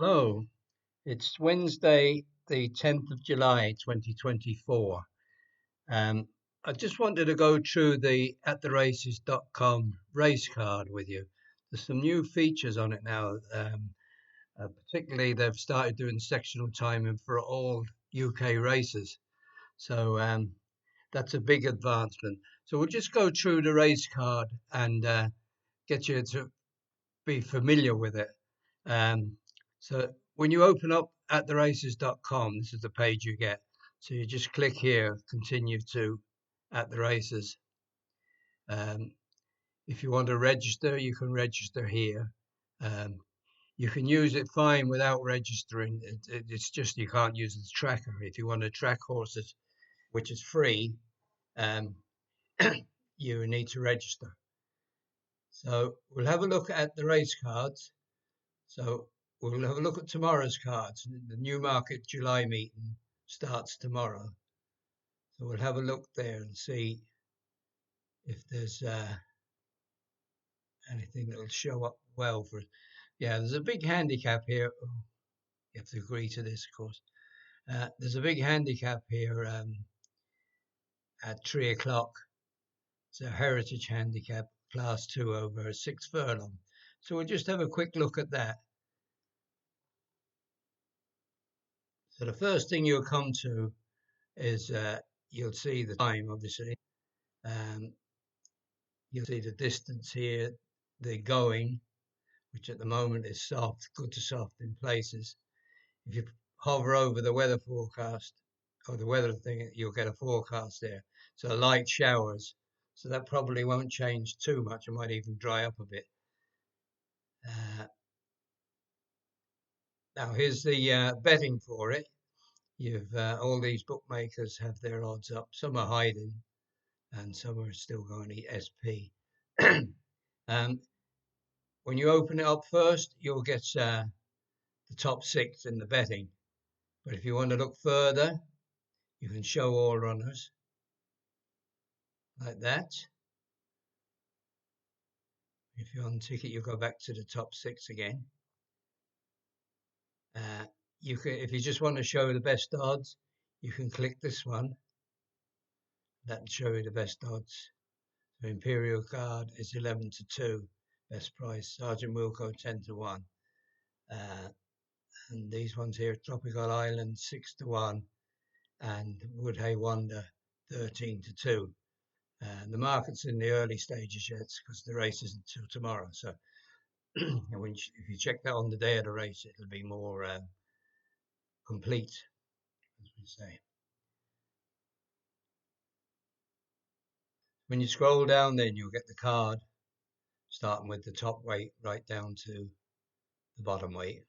Hello, it's Wednesday, the 10th of July, 2024. Um, I just wanted to go through the at the races.com race card with you. There's some new features on it now. Particularly, they've started doing sectional timing for all UK races. So that's a big advancement. So we'll just go through the race card and get you to be familiar with it. Um, so when you open up at theraces.com, this is the page you get. So you just click here, continue to at the races. Um, if you want to register, you can register here. Um, you can use it fine without registering. It's just you can't use the tracker. If you want to track horses, which is free, um, you need to register. So we'll have a look at the race cards. So we'll have a look at tomorrow's cards. The Newmarket July meeting starts tomorrow. So we'll have a look there and see if there's anything that'll show up well for it. Yeah, there's a big handicap here. Oh, you have to agree to this, of course. There's a big handicap here at 3 o'clock. It's a heritage handicap, class 2 over a 6 furlong. So we'll just have a quick look at that. So the first thing you'll come to is you'll see the time, obviously. Um, you'll see the distance here, the going, which at the moment is soft, good to soft in places. If you hover over the weather forecast or the weather thing, you'll get a forecast there. So light showers. So that probably won't change too much. It might even dry up a bit. Now here's the betting for it. You've all these bookmakers have their odds up. Some are hiding, and some are still going to SP. um, when you open it up first, you'll get the top 6 in the betting. But if you want to look further, you can show all runners like that. If you untick it, you'll go back to the top 6 again. You can, if you just want to show the best odds, you can click this one. That'll show you the best odds. So Imperial Guard is 11 to 2, best price. Sergeant Wilco 10 to 1. And these ones here, Tropical Island 6 to 1, and Woodhay Wonder 13 to 2. The market's in the early stages yet because the race isn't until tomorrow. So if you check that on the day of the race, it'll be more complete, as we say. When you scroll down, then you'll get the card, starting with the top weight right down to the bottom weight.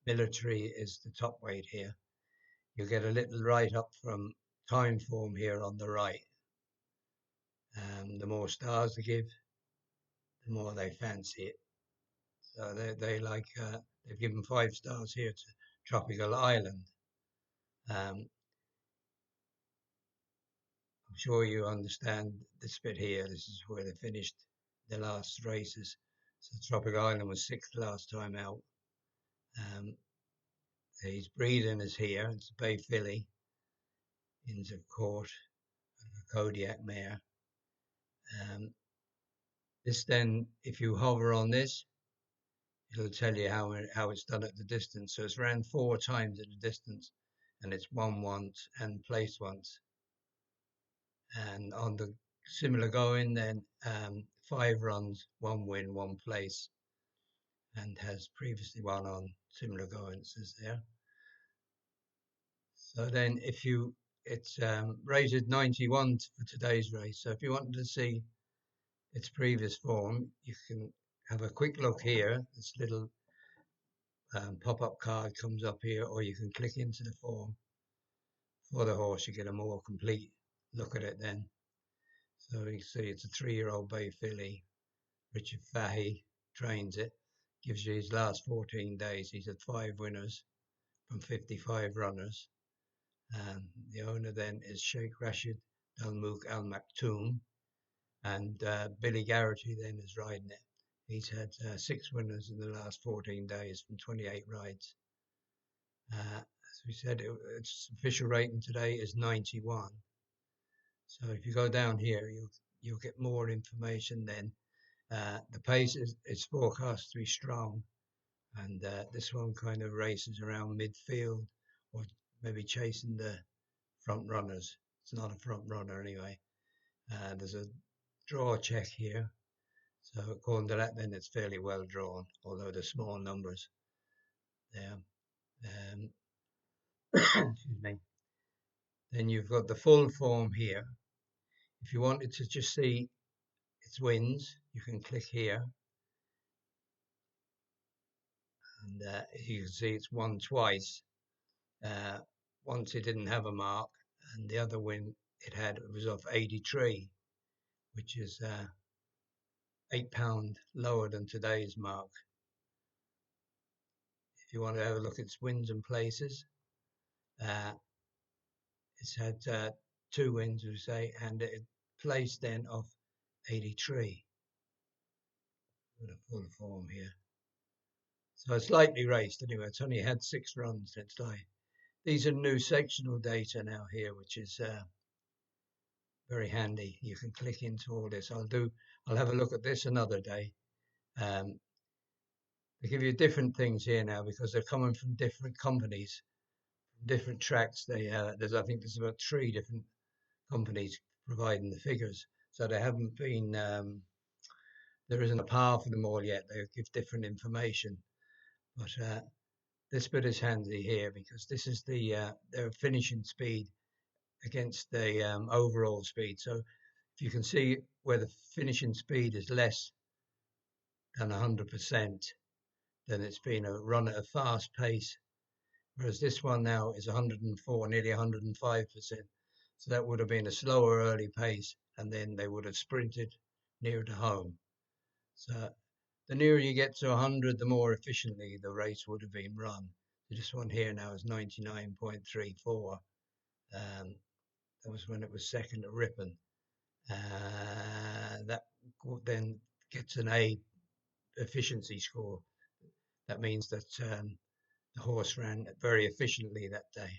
Military is the top weight here. You'll get a little write up from time form here on the right. The more stars they give, the more they fancy it. So they like they've given 5 stars here to Tropical Island. I'm sure you understand this bit here. This is where they finished the last races. So Tropical Island was 6th last time out. His breeding is here. It's a Bay filly into court, a Kodiak mare. This then, if you hover on this, it'll tell you how it's done at the distance. So it's ran 4 times at the distance, and it's won once and placed once. And on the similar going, then 5 runs, 1 win, 1 place, and has previously won on similar goings as there. So then, it's rated 91 for today's race. So if you wanted to see its previous form, you can have a quick look here. This little pop-up card comes up here, or you can click into the form for the horse. You get a more complete look at it then. So you see it's a 3-year-old Bay filly. Richard Fahey trains it. Gives you his last 14 days. He's had 5 winners from 55 runners. The owner then is Sheikh Rashid Dalmouk Al Maktoum, and Billy Garrity then is riding it. He's had 6 winners in the last 14 days from 28 rides. As we said, its official rating today is 91. So if you go down here, you'll get more information then. The pace is forecast to be strong, and this one kind of races around midfield or maybe chasing the front runners. It's not a front runner anyway. There's a draw check here. So according to that, then it's fairly well drawn, although the small numbers there. Excuse me. Then you've got the full form here. If you wanted to just see its wins, you can click here, and you can see it's won twice. Once it didn't have a mark, and the other win it was off 83, which is £8 lower than today's mark. If you want to have a look at its wins and places, it's had 2 wins, we say, and it placed then off 83 with a full form here. So it's lightly raced anyway. It's only had 6 runs. It's like these are new sectional data now here, which is very handy. You can click into all this. I'll have a look at this another day. They give you different things here now because they're coming from different companies, different tracks. I think there's about 3 different companies providing the figures. So they haven't been, there isn't a par for them all yet. They give different information. But this bit is handy here because this is their finishing speed against the overall speed. So if you can see where the finishing speed is less than 100%, then it's been a run at a fast pace. Whereas this one now is 104, nearly 105%. So that would have been a slower early pace, and then they would have sprinted nearer to home. So the nearer you get to 100, the more efficiently the race would have been run. So this one here now is 99.34. That was when it was second at Ripon. That then gets an A efficiency score. That means that the horse ran very efficiently that day.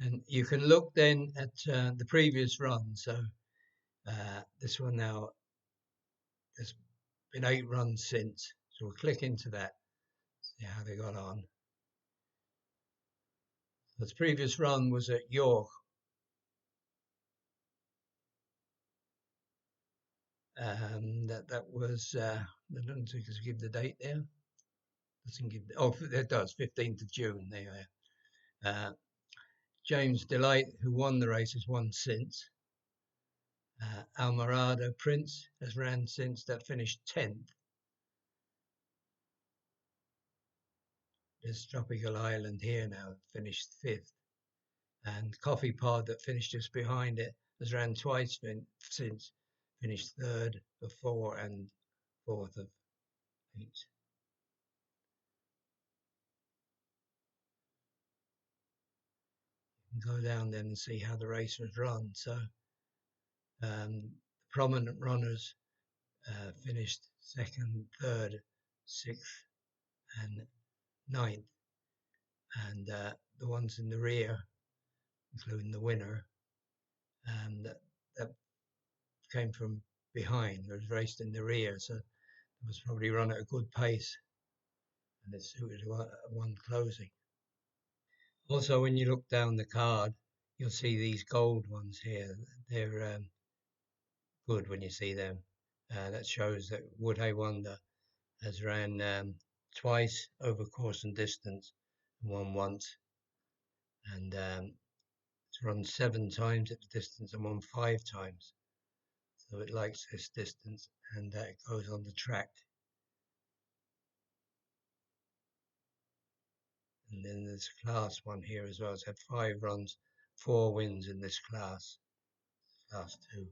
And you can look then at the previous run. So this one now, there's been 8 runs since. So we'll click into that, see how they got on. The previous run was at York. That was, I don't think it's give the date there. Doesn't give, it does, 15th of June. There. James Delight, who won the race, has won since. Almarado Prince has ran since, that finished 10th. There's Tropical Island here now, finished 5th. And Coffee Pod, that finished just behind it, has ran twice since, finished 3rd of 4 and 4th of 8. You can go down then and see how the race was run. So the prominent runners finished 2nd, 3rd, 6th and 9th. And the ones in the rear, including the winner, that came from behind. It was raced in the rear, so it was probably run at a good pace, and it suited one closing. Also, when you look down the card, you'll see these gold ones here. They're good when you see them. That shows that Woodhay Wonder has ran twice over course and distance, and won once, and it's run 7 times at the distance and won 5 times. So it likes this distance, and it goes on the track. And then there's class 1 here as well. It's had 5 runs, 4 wins in this class 2.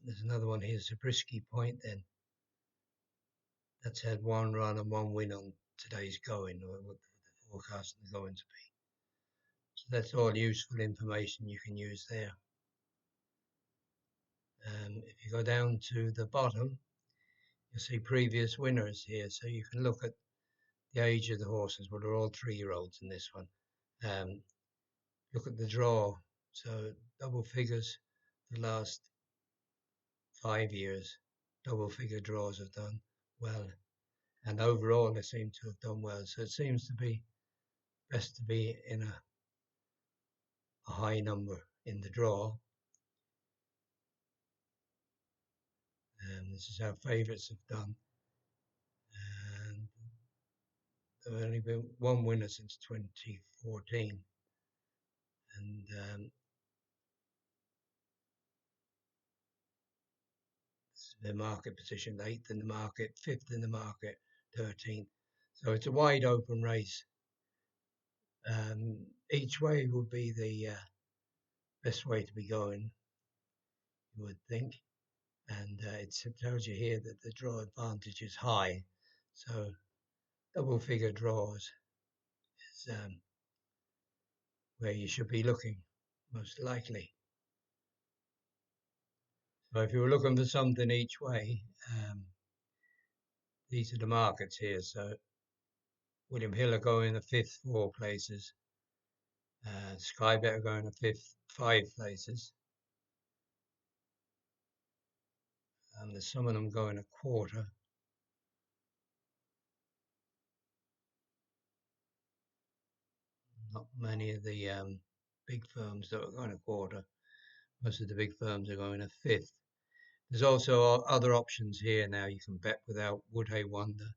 There's another one here, Zabriskie Point then. That's had 1 run and 1 win on today's going, or what the forecast is going to be. that's all useful information you can use there. If you go down to the bottom, you'll see previous winners here, so you can look at the age of the horses. Well, they're all 3-year-olds in this one. Look at the draw, so double figures the last 5 years, double figure draws have done well, and overall they seem to have done well. So it seems to be best to be in a high number in the draw. This is how favourites have done, and there's only been one winner since 2014, and the market position 8th in the market, 5th in the market, 13th. So it's a wide open race. Each way would be the best way to be going, you would think. And it tells you here that the draw advantage is high. So double figure draws is where you should be looking, most likely. So if you were looking for something each way, these are the markets here. So William Hill are going the 5th 4 places. Sky Bet are going the 5th 5 places. There's some of them going a quarter. Not many of the big firms that are going a quarter. Most of the big firms are going a 5th. There's also other options here now. You can bet without Would Hay Wonder.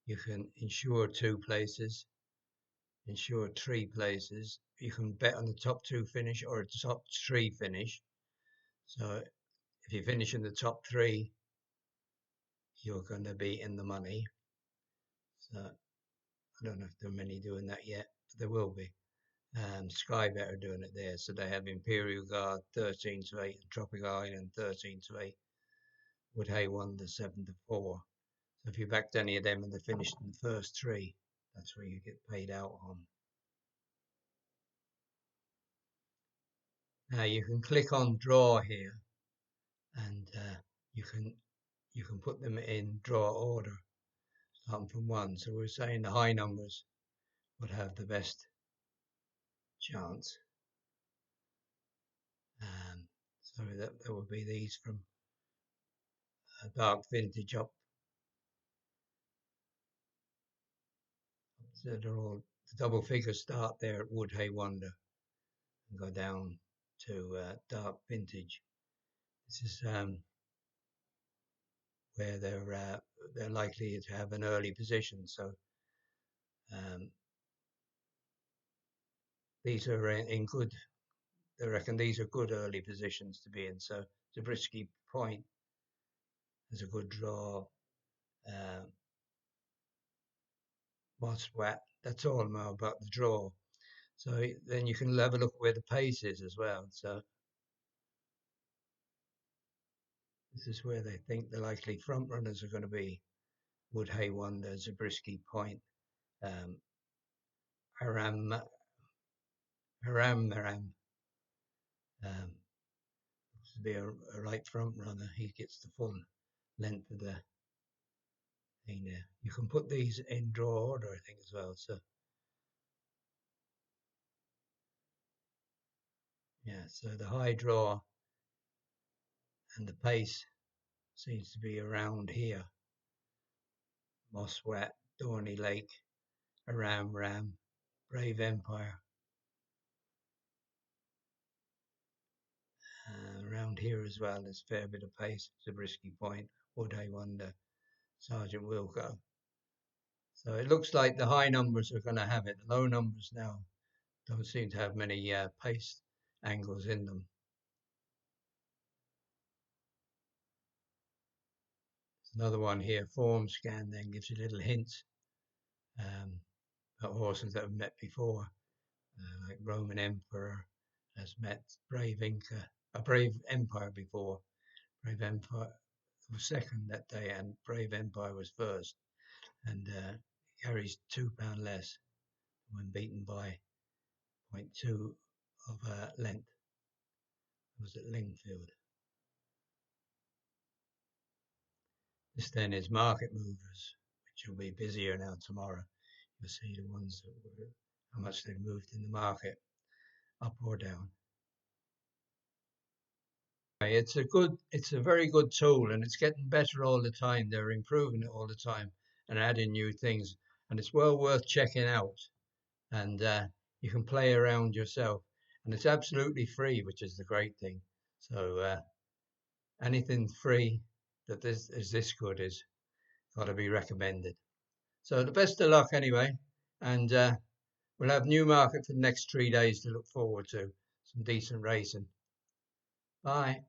You can insure 2 places, insure 3 places. You can bet on the top 2 finish or a top 3 finish. So if you finish in the top 3, you're going to be in the money. So I don't know if there are many doing that yet, but there will be. Sky Bet are doing it there. So they have Imperial Guard 13 to 8, and Tropic Island 13 to 8. Would Hay Wonder 7 to 4. So if you backed any of them and they finished in the first 3, that's where you get paid out on. Now you can click on draw here, and you can put them in draw order, starting from 1. So we're saying the high numbers would have the best chance. So that would be these from dark vintage up. So they're all the double figures start there at Would Hay Wonder and go down to dark vintage. This is where they're likely to have an early position. So these are in good. They reckon these are good early positions to be in. So Zabriskie Point is a good draw. Must.What. That's all now about the draw. So then you can have a look where the pace is as well. So this is where they think the likely front runners are going to be. Would Hay Wonder, Zabriskie Point, Haram. To be a right front runner, he gets the full length of the thing there. You can put these in draw order, I think, as well. So yeah, so the high draw and the pace seems to be around here. Moswat, Dorney Lake, Ram, Brave Empire. Around here as well, there's a fair bit of pace. Zabriskie Point, Would Hay Wonder, Sergeant Wilco. So it looks like the high numbers are going to have it. The low numbers now don't seem to have many pace angles in them. Another one here, form scan, then gives you little hints about horses that have met before, like Roman Emperor has met Brave Inca, a Brave Empire before. Brave Empire was second that day, and Brave Empire was first, and carries £2 less when beaten by 0.2 of length. It was at Lingfield. This then is market movers, which will be busier now tomorrow. You'll see the ones that were, how much they've moved in the market, up or down. It's a very good tool, and it's getting better all the time. They're improving it all the time and adding new things, and it's well worth checking out. And you can play around yourself, and it's absolutely free, which is the great thing. So anything free that is this good is got to be recommended. So the best of luck anyway, and we'll have Newmarket for the next 3 days to look forward to. Some decent racing. Bye.